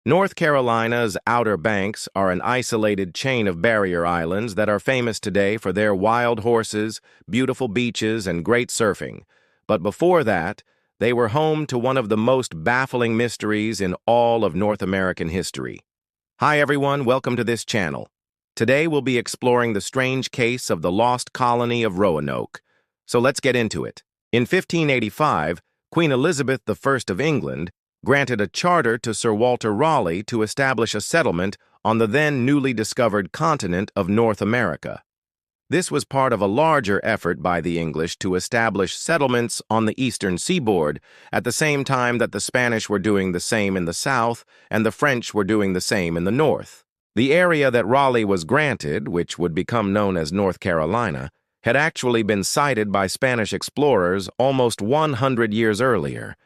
North Carolina's Outer Banks are an isolated chain of barrier islands that are famous today for their wild horses, beautiful beaches, and great surfing. But before that, they were home to one of the most baffling mysteries in all of North American history. Hi everyone, welcome to this channel. Today we'll be exploring the strange case of the lost colony of Roanoke. So let's get into it. In 1585, Queen Elizabeth I of England granted a charter to Sir Walter Raleigh to establish a settlement on the then newly discovered continent of North America. This was part of a larger effort by the English to establish settlements on the eastern seaboard at the same time that the Spanish were doing the same in the south and the French were doing the same in the north. The area that Raleigh was granted, which would become known as North Carolina, had actually been sighted by Spanish explorers almost 100 years earlier,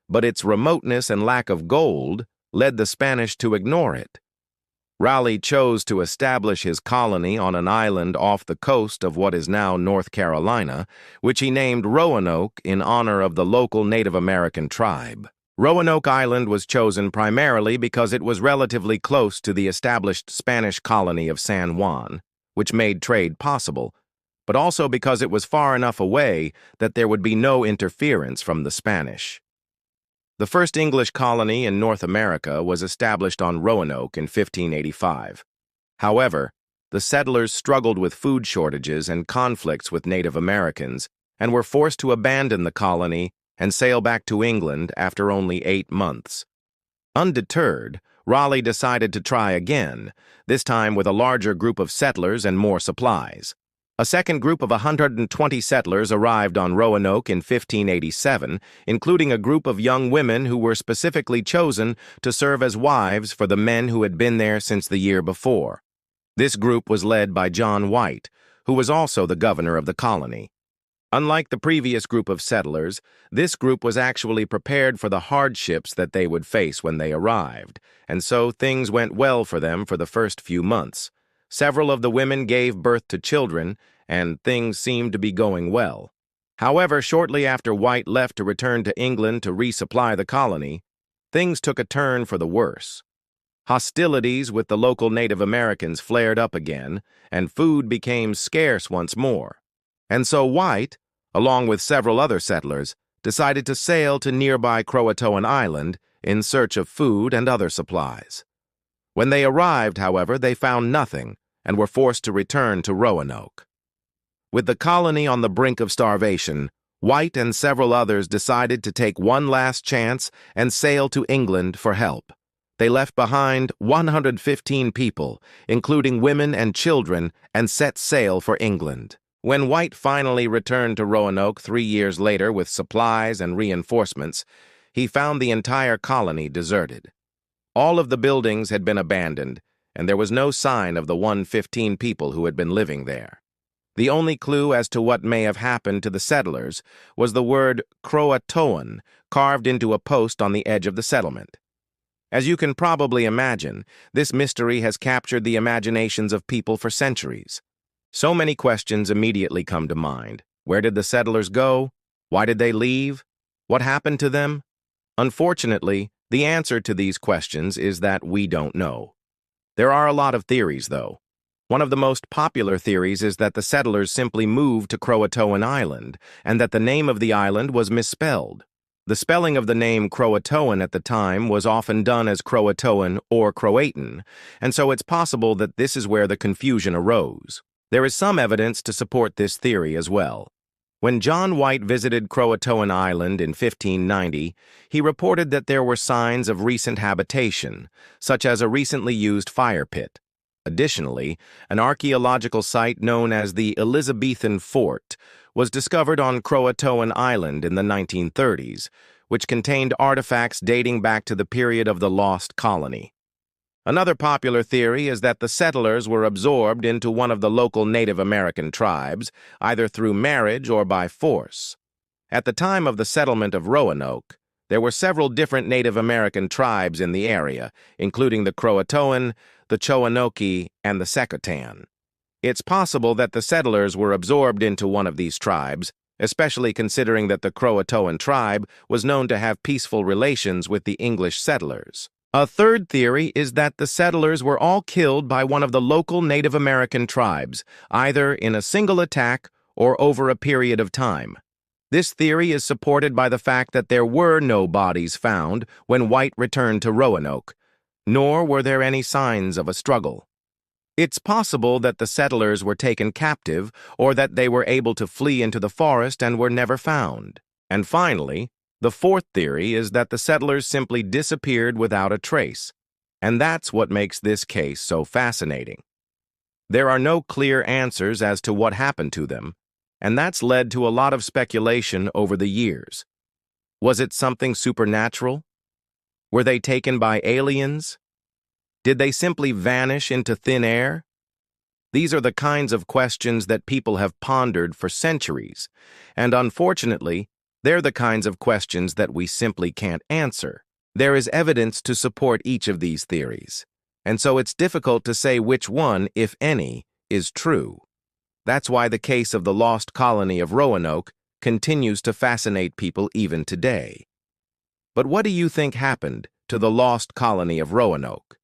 but its remoteness and lack of gold led the Spanish to ignore it. Raleigh chose to establish his colony on an island off the coast of what is now North Carolina, which he named Roanoke in honor of the local Native American tribe. Roanoke Island was chosen primarily because it was relatively close to the established Spanish colony of San Juan, which made trade possible, but also because it was far enough away that there would be no interference from the Spanish. The first English colony in North America was established on Roanoke in 1585. However, the settlers struggled with food shortages and conflicts with Native Americans and were forced to abandon the colony and sail back to England after only 8 months. Undeterred, Raleigh decided to try again, this time with a larger group of settlers and more supplies. A second group of 120 settlers arrived on Roanoke in 1587, including a group of young women who were specifically chosen to serve as wives for the men who had been there since the year before. This group was led by John White, who was also the governor of the colony. Unlike the previous group of settlers, this group was actually prepared for the hardships that they would face when they arrived, and so things went well for them for the first few months. Several of the women gave birth to children, and things seemed to be going well. However, shortly after White left to return to England to resupply the colony, things took a turn for the worse. Hostilities with the local Native Americans flared up again, and food became scarce once more. And so White, along with several other settlers, decided to sail to nearby CROATOAN Island in search of food and other supplies. When they arrived, however, they found nothing and were forced to return to Roanoke. With the colony on the brink of starvation, White and several others decided to take one last chance and sail to England for help. They left behind 115 people, including women and children, and set sail for England. When White finally returned to Roanoke 3 years later with supplies and reinforcements, he found the entire colony deserted. All of the buildings had been abandoned, and there was no sign of the 115 people who had been living there. The only clue as to what may have happened to the settlers was the word CROATOAN carved into a post on the edge of the settlement. As you can probably imagine, this mystery has captured the imaginations of people for centuries. So many questions immediately come to mind. Where did the settlers go? Why did they leave? What happened to them? Unfortunately, the answer to these questions is that we don't know. There are a lot of theories, though. One of the most popular theories is that the settlers simply moved to CROATOAN Island, and that the name of the island was misspelled. The spelling of the name Croatoan at the time was often done as Croatoan or Croatan, and so it's possible that this is where the confusion arose. There is some evidence to support this theory as well. When John White visited Croatoan Island in 1590, he reported that there were signs of recent habitation, such as a recently used fire pit. Additionally, an archaeological site known as the Elizabethan Fort was discovered on Croatoan Island in the 1930s, which contained artifacts dating back to the period of the lost colony. Another popular theory is that the settlers were absorbed into one of the local Native American tribes, either through marriage or by force. At the time of the settlement of Roanoke, there were several different Native American tribes in the area, including the Croatoan, the Roanoke, and the CROATOAN. It's possible that the settlers were absorbed into one of these tribes, especially considering that the Croatoan tribe was known to have peaceful relations with the English settlers. A third theory is that the settlers were all killed by one of the local Native American tribes, either in a single attack or over a period of time. This theory is supported by the fact that there were no bodies found when White returned to Roanoke, nor were there any signs of a struggle. It's possible that the settlers were taken captive or that they were able to flee into the forest and were never found. And finally, the fourth theory is that the settlers simply disappeared without a trace, and that's what makes this case so fascinating. There are no clear answers as to what happened to them, and that's led to a lot of speculation over the years. Was it something supernatural? Were they taken by aliens? Did they simply vanish into thin air? These are the kinds of questions that people have pondered for centuries, and unfortunately, they're the kinds of questions that we simply can't answer. There is evidence to support each of these theories, and so it's difficult to say which one, if any, is true. That's why the case of the lost colony of Roanoke continues to fascinate people even today. But what do you think happened to the lost colony of Roanoke?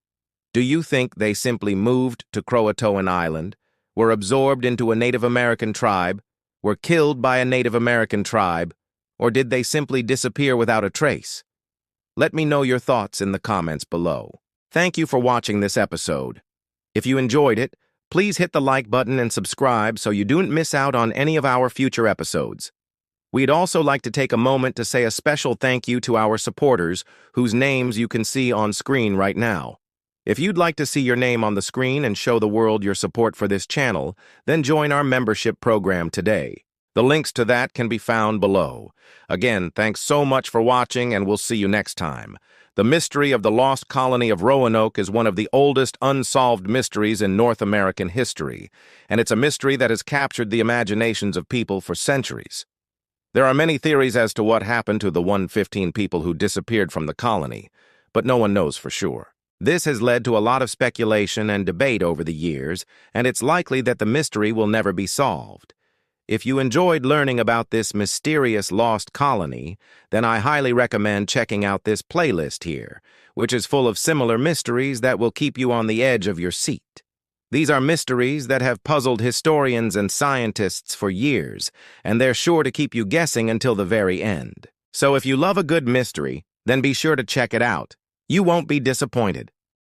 Do you think they simply moved to CROATOAN Island, were absorbed into a Native American tribe, were killed by a Native American tribe, or did they simply disappear without a trace? Let me know your thoughts in the comments below. Thank you for watching this episode. If you enjoyed it, please hit the like button and subscribe so you don't miss out on any of our future episodes. We'd also like to take a moment to say a special thank you to our supporters, whose names you can see on screen right now. If you'd like to see your name on the screen and show the world your support for this channel, then join our membership program today. The links to that can be found below. Again, thanks so much for watching, and we'll see you next time. The mystery of the lost colony of Roanoke is one of the oldest unsolved mysteries in North American history, and it's a mystery that has captured the imaginations of people for centuries. There are many theories as to what happened to the 115 people who disappeared from the colony, but no one knows for sure. This has led to a lot of speculation and debate over the years, and it's likely that the mystery will never be solved. If you enjoyed learning about this mysterious lost colony, then I highly recommend checking out this playlist here, which is full of similar mysteries that will keep you on the edge of your seat. These are mysteries that have puzzled historians and scientists for years, and they're sure to keep you guessing until the very end. So if you love a good mystery, then be sure to check it out. You won't be disappointed.